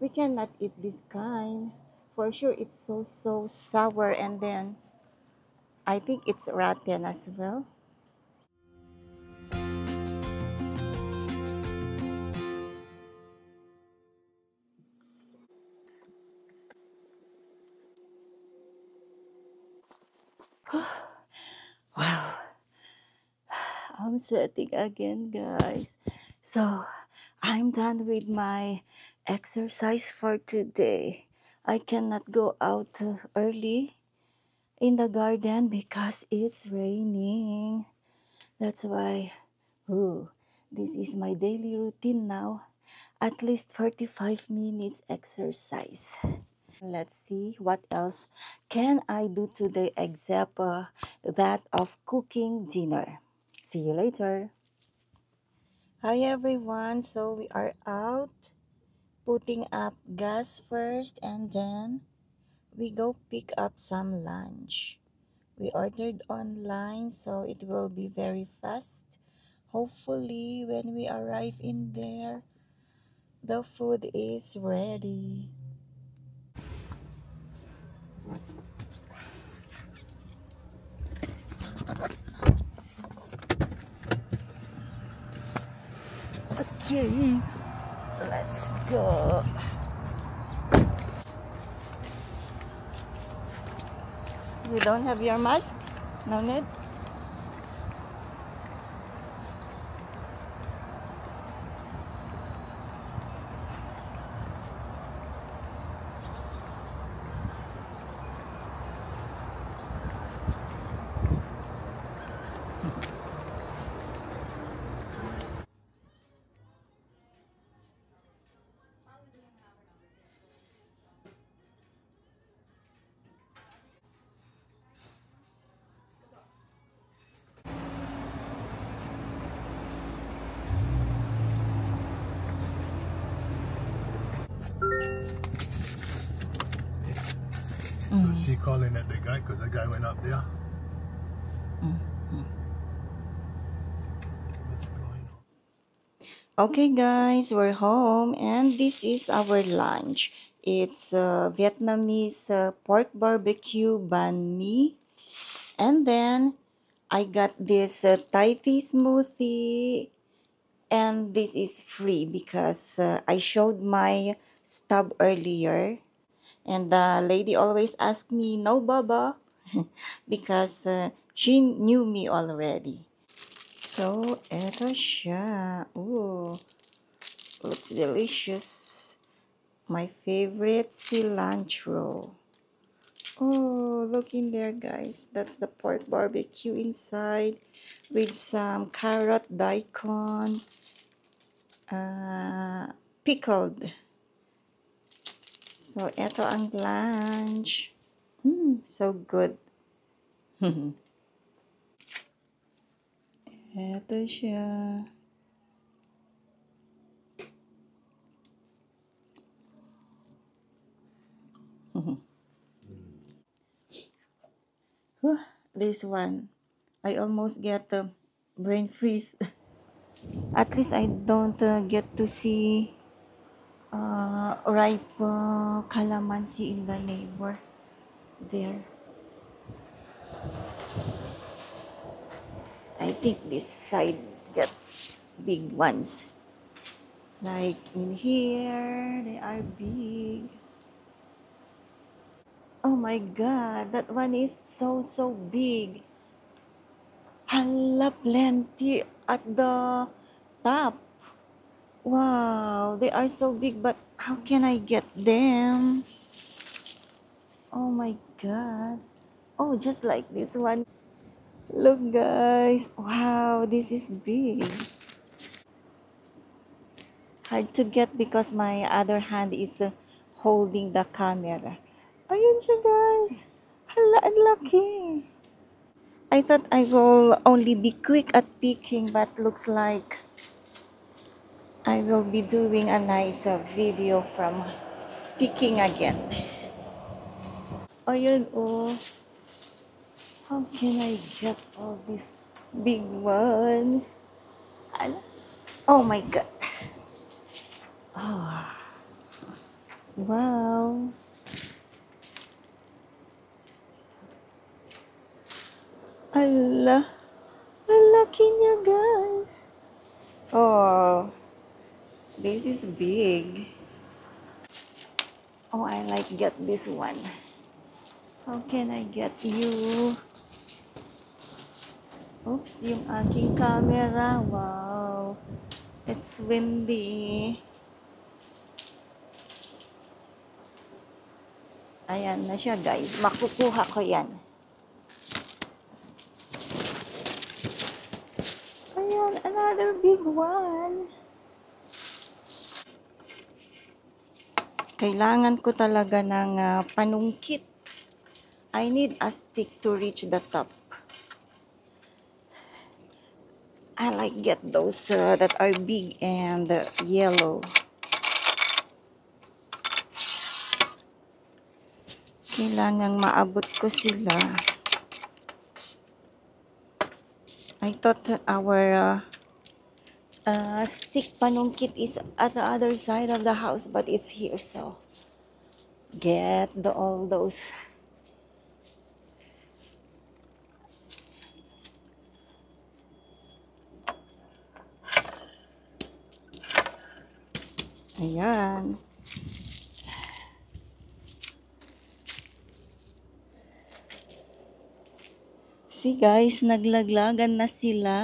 We cannot eat this kind. For sure, it's so sour, and then I think it's rotten as well. Wow, I'm sweating again, guys. So, I'm done with my exercise for today. I cannot go out early in the garden because it's raining. That's why, ooh, this is my daily routine now. At least 45 minutes exercise. Let's see what else can I do today except that of cooking dinner. See you later. Hi everyone. So we are out putting up gas first and then we go pick up some lunch. We ordered online so it will be very fast. Hopefully when we arrive in there, the food is ready. Okay, let's go. You don't have your mask? No need? So she calling at the guy because the guy went up there. What's going on? Okay, guys, we're home, and this is our lunch. It's Vietnamese pork barbecue banh mi, and then I got this Thai tea smoothie, and this is free because I showed my stub earlier, and the lady always asked me, "No, Baba," because she knew me already. So, eto siya. Ooh, looks delicious. My favorite cilantro. Oh, look in there, guys. That's the pork barbecue inside with some carrot daikon, pickled. So, eto ang lunch. So good. Eto siya. Whew, this one, I almost get brain freeze. At least I don't get to see ripe calamansi in the neighbor there. I think this side get big ones. Like in here, they are big. Oh my god, that one is so big. Hala, plenty at the top. Wow, they are so big, but how can I get them? Oh my god. Oh, just like this one. Look, guys. Wow, this is big. Hard to get because my other hand is holding the camera. Ayun siya, guys. Hala, ang laki. I thought I will only be quick at picking, but looks like I will be doing a nice video from picking again. Ayun, oh. How can I get all these big ones? Ala. Oh my god. Oh. Wow. Ala. Ang laki niya, guys. Oh, this is big. Oh, I like get this one. How can I get you? Oops, yung aking camera. Wow. It's windy. Ayan na siya, guys. Makukuha ko yan. Ayan, another big one. Kailangan ko talaga ng panungkit. I need a stick to reach the top. I like get those that are big and yellow. Kailangang maabot ko sila. I thought our stick panungkit is at the other side of the house, but it's here, so get all those. Ayan. See guys, naglaglagan na sila.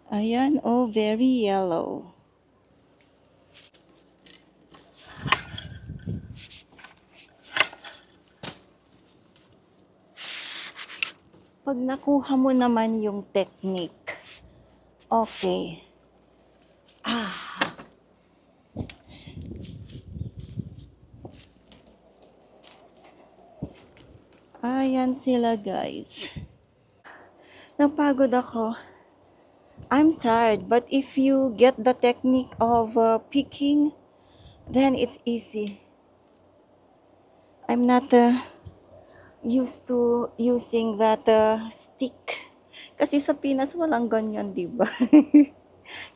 Ayan, oh, very yellow. Pag nakuha mo naman yung technique, okay. Ayan sila, guys. Napagod ako. I'm tired, but if you get the technique of picking, then it's easy. I'm not used to using that stick. Kasi sa Pinas walang ganyan, di ba?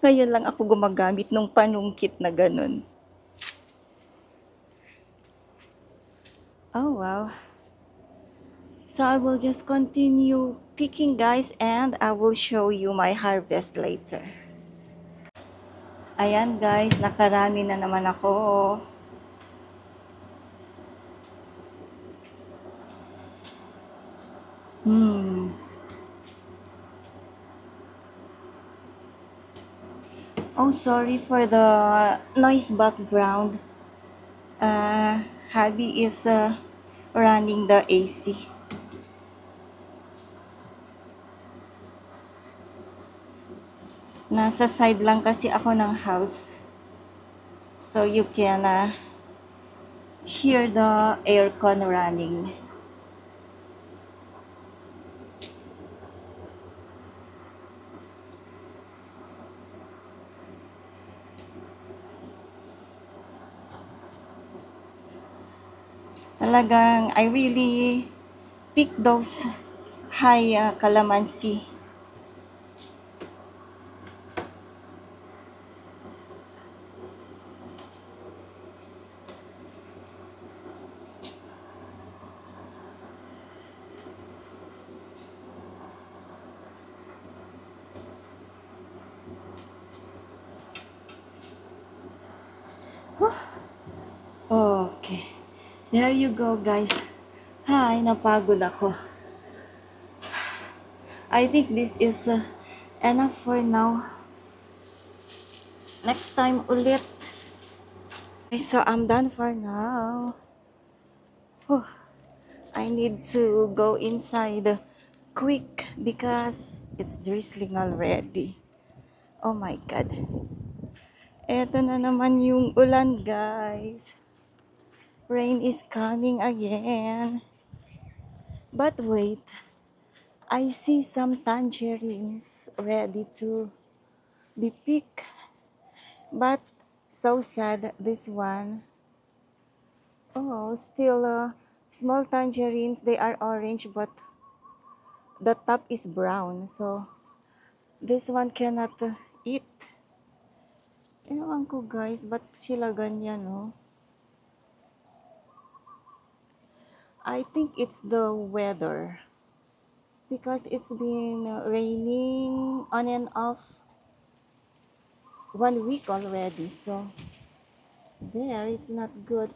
Ngayon lang ako gumagamit ng panungkit na ganun. Oh, wow. So I will just continue picking, guys, and I will show you my harvest later. Ayan, guys, nakarami na naman ako. Oh, sorry for the noise background. Hubby is running the AC. Nasa side lang kasi ako ng house. So you can hear the aircon running. Talagang I really pick those high calamansi. Okay. There you go, guys. Hi, napagod ako. I think this is enough for now. Next time ulit. Okay, so I'm done for now. I need to go inside quick because it's drizzling already. Oh my God. Eto na naman yung ulan, guys. Rain is coming again. But wait, I see some tangerines ready to be picked. But so sad, this one. Oh, still small tangerines. They are orange, but the top is brown. So this one cannot eat. Ewan ko guys, ba't sila ganyan, no? I think it's the weather. Because it's been raining on and off 1 week already. So there, it's not good.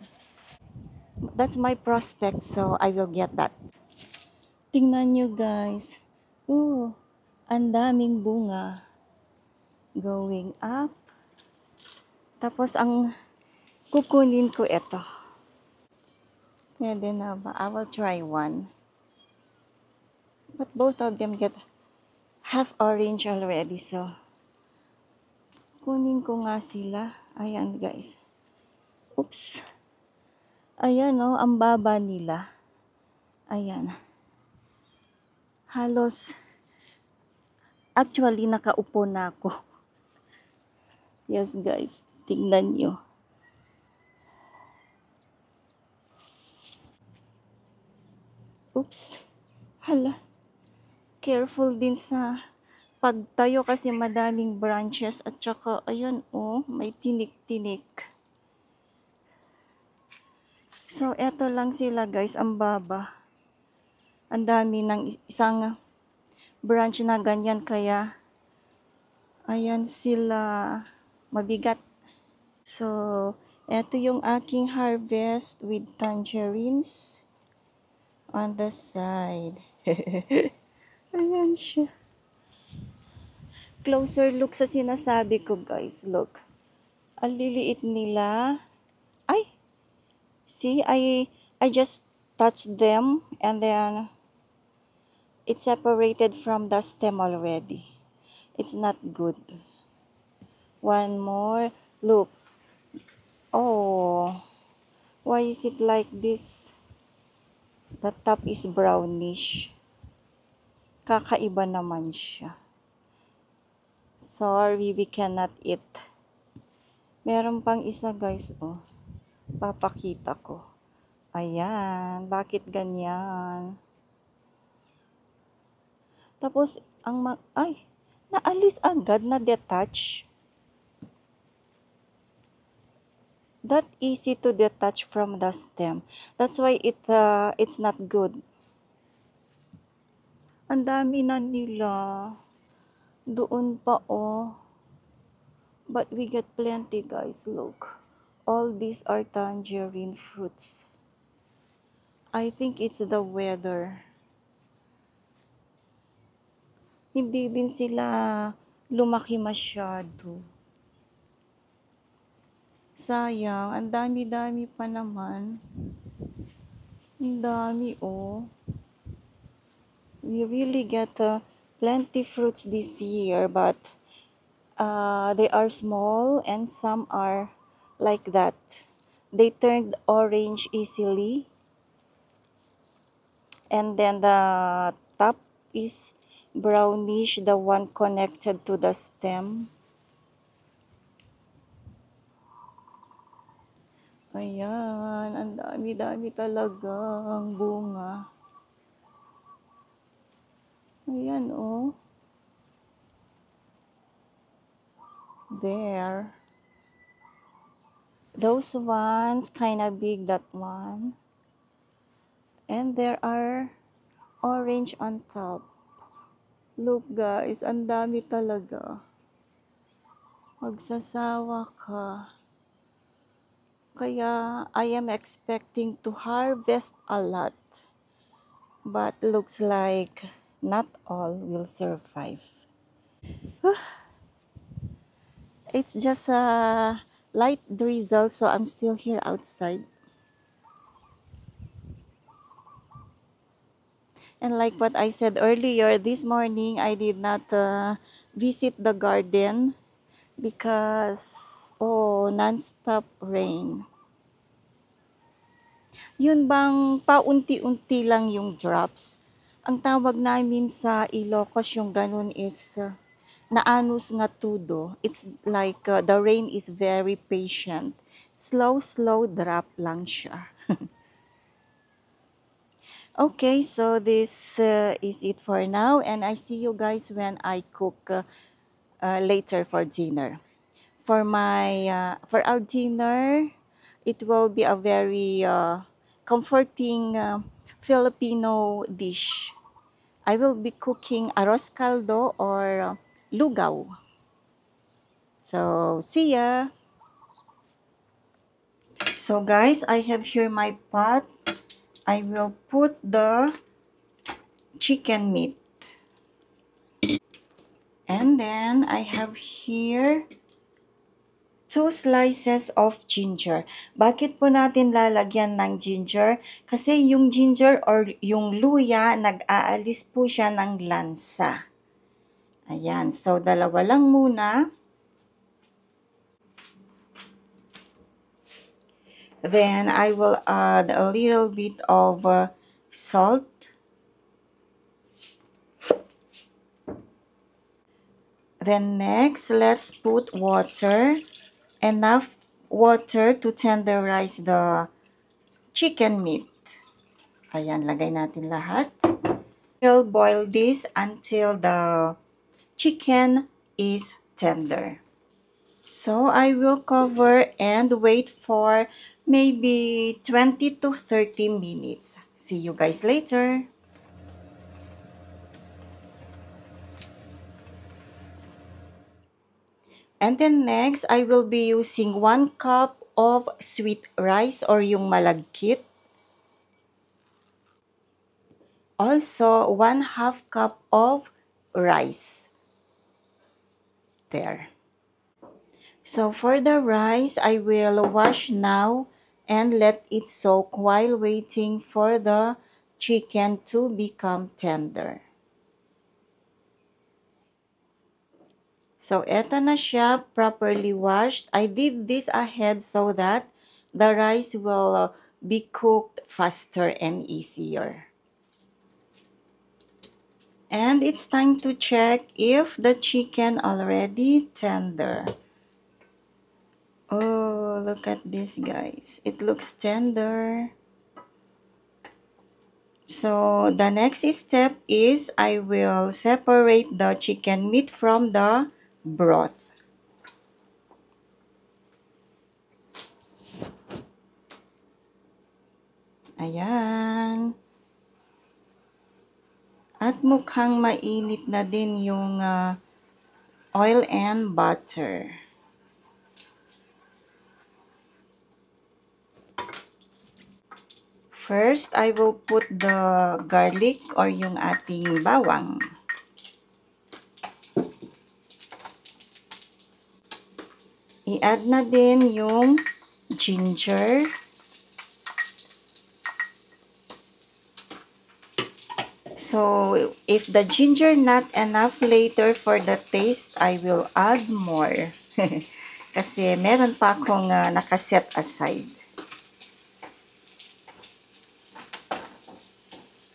That's my prospect, so I will get that. Tingnan nyo guys. Ooh, ang daming bunga going up. Tapos ang kukunin ko ito. Pwede na ba? I will try one. But both of them get half orange already, so kunin ko nga sila. Ayan guys. Oops. Ayan oh, ang baba nila. Ayan. Halos, actually nakaupo na ako. Yes guys, tingnan nyo. Oops. Hala. Careful din sa pagtayo kasi madaming branches at saka ayun oh, may tinik-tinik. So eto lang sila guys, ang baba. Ang dami ng isang branch na ganyan kaya ayan sila mabigat. So eto yung aking harvest with tangerines on the side. Ayan siya. Closer look sa sinasabi ko guys, look. Ang liliit nila. Ay, see, I just touched them and then it separated from the stem already. It's not good. One more. Look. Oh, why is it like this? The top is brownish. Kakaiba naman siya. Sorry, we cannot eat. Meron pang isa guys, oh. Papakita ko. Ayan, bakit ganyan? Tapos, ay, naalis agad, na-detach. That easy to detach from the stem. That's why it's not good. Ang dami na nila. Doon pa, oh. But we get plenty, guys. Look. All these are tangerine fruits. I think it's the weather. Hindi din sila lumaki masyado. Sayang, ang dami-dami pa naman. Ang dami, oh. We really get plenty fruits this year, but they are small and some are like that. They turned orange easily. And then the top is brownish, the one connected to the stem. Ayan, ang dami-dami talagang bunga. Ayan, oh. There. Those ones, kind of big, that one. And there are orange on top. Look guys, ang dami talaga. Magsasawa ka. Kaya I am expecting to harvest a lot. But looks like not all will survive. It's just a light drizzle, so I'm still here outside. And like what I said earlier, this morning I did not visit the garden because, oh, non-stop rain. Yun bang paunti-unti lang yung drops? Ang tawag namin sa Ilocos yung ganun is naanos nga tudo. It's like the rain is very patient. Slow, slow drop lang siya. Okay, so this is it for now, and I see you guys when I cook later for dinner. For our dinner, it will be a very comforting Filipino dish. I will be cooking arroz caldo or lugaw. So, see ya! So guys, I have here my pot. I will put the chicken meat. And then I have here 2 slices of ginger. Bakit po natin lalagyan ng ginger? Kasi yung ginger or yung luya, nag-aalis po siya ng lansa. Ayan, so dalawa lang muna. Then I will add a little bit of salt. Then next, let's put water. Enough water to tenderize the chicken meat. Ayan, lagay natin lahat. We'll boil this until the chicken is tender. So I will cover and wait for maybe 20 to 30 minutes. See you guys later. And then next, I will be using 1 cup of sweet rice or yung malagkit. Also, 1/2 cup of rice. There. So for the rice, I will wash now and let it soak while waiting for the chicken to become tender. So eto na siya, properly washed. I did this ahead so that the rice will be cooked faster and easier. And it's time to check if the chicken already tender. Oh, look at this, guys. It looks tender. So the next step is I will separate the chicken meat from the broth. Ayan. At mukhang mainit na din yung oil and butter. First, I will put the garlic or yung ating bawang. I-add na din yung ginger. So, if the ginger not enough later for the taste, I will add more. Kasi meron pa akong nakaset aside.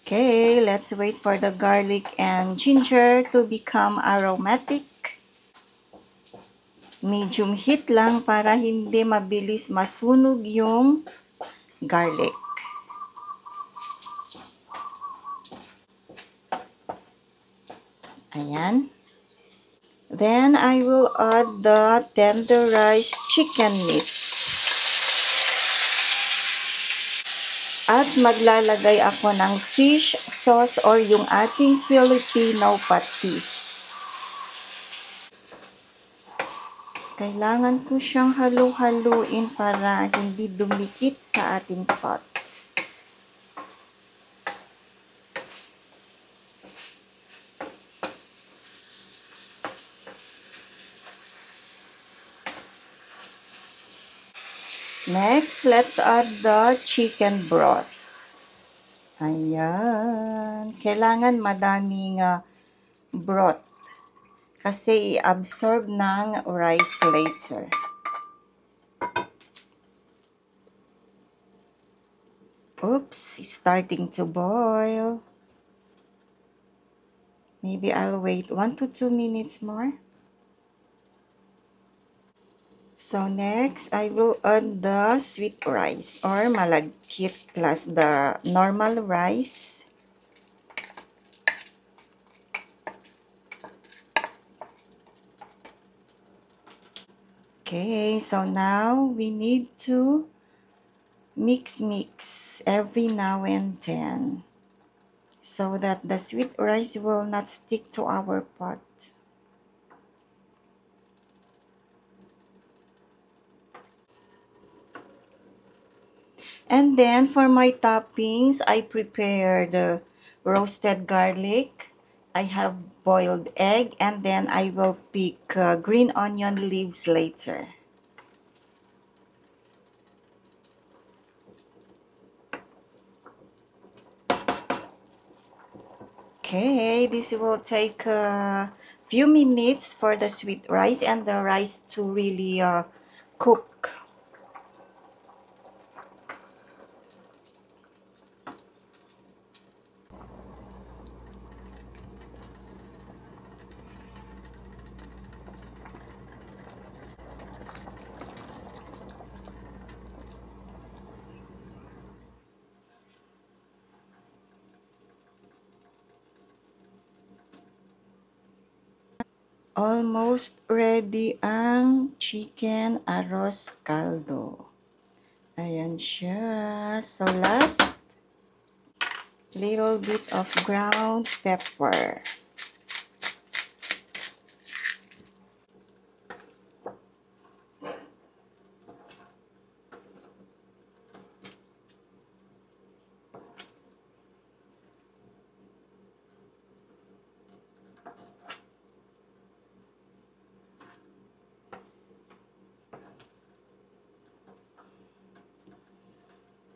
Okay, let's wait for the garlic and ginger to become aromatic. Medium heat lang para hindi mabilis masunog yung garlic. Ayan. Then, I will add the tenderized chicken meat. At maglalagay ako ng fish sauce or yung ating Filipino patis. Kailangan ko siyang halu-haluin para hindi dumikit sa ating pot. Next, let's add the chicken broth. Ayan. Kailangan madaming broth kasi i-absorb ng rice later. Oops, it's starting to boil. Maybe I'll wait 1 to 2 minutes more. So next, I will add the sweet rice or malagkit plus the normal rice. Okay, so now we need to mix every now and then so that the sweet rice will not stick to our pot. And then for my toppings, I prepared roasted garlic. I have boiled egg, and then I will pick green onion leaves later. Okay, this will take a few minutes for the sweet rice and the rice to really cook. Almost ready ang chicken arroz caldo. Ayan siya. So last, little bit of ground pepper.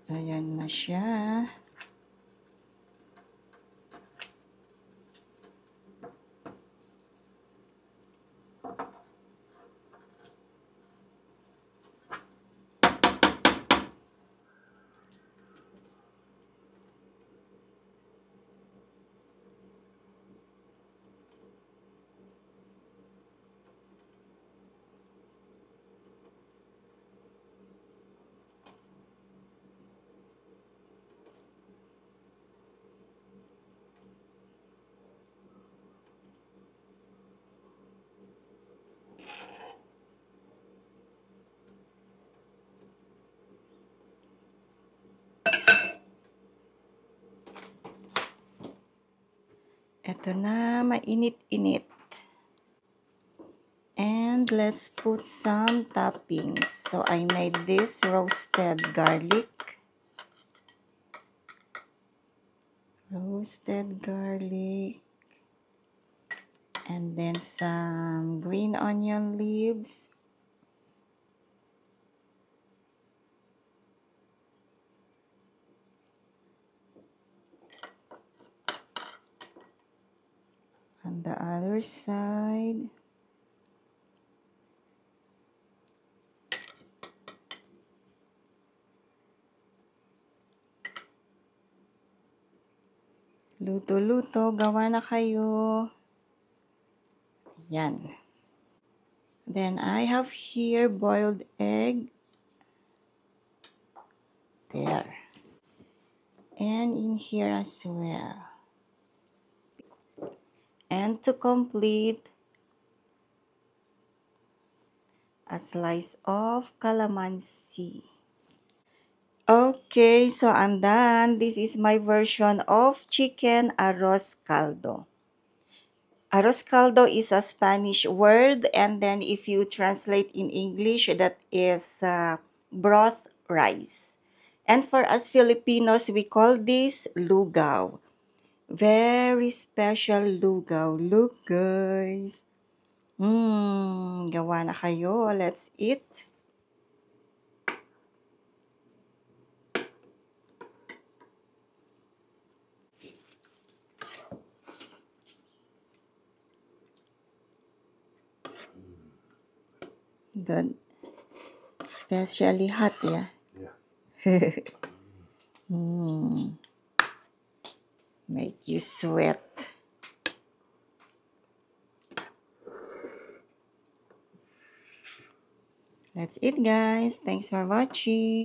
Ayan na siya. Ito na, mainit-init. And let's put some toppings. So I made this roasted garlic. And then some green onion leaves. On the other side. Luto-luto, gawa na kayo. Yan. Then I have here boiled egg. There. And in here as well. And to complete, a slice of calamansi. Okay, so I'm done. This is my version of chicken arroz caldo. Arroz caldo is a Spanish word, and then if you translate in English, that is broth rice. And for us Filipinos, we call this lugaw. Very special lugaw. Look, guys. Gawa na kayo. Let's eat. Good. Especially hot, yeah? Yeah. Make you sweat. That's it, guys. Thanks for watching.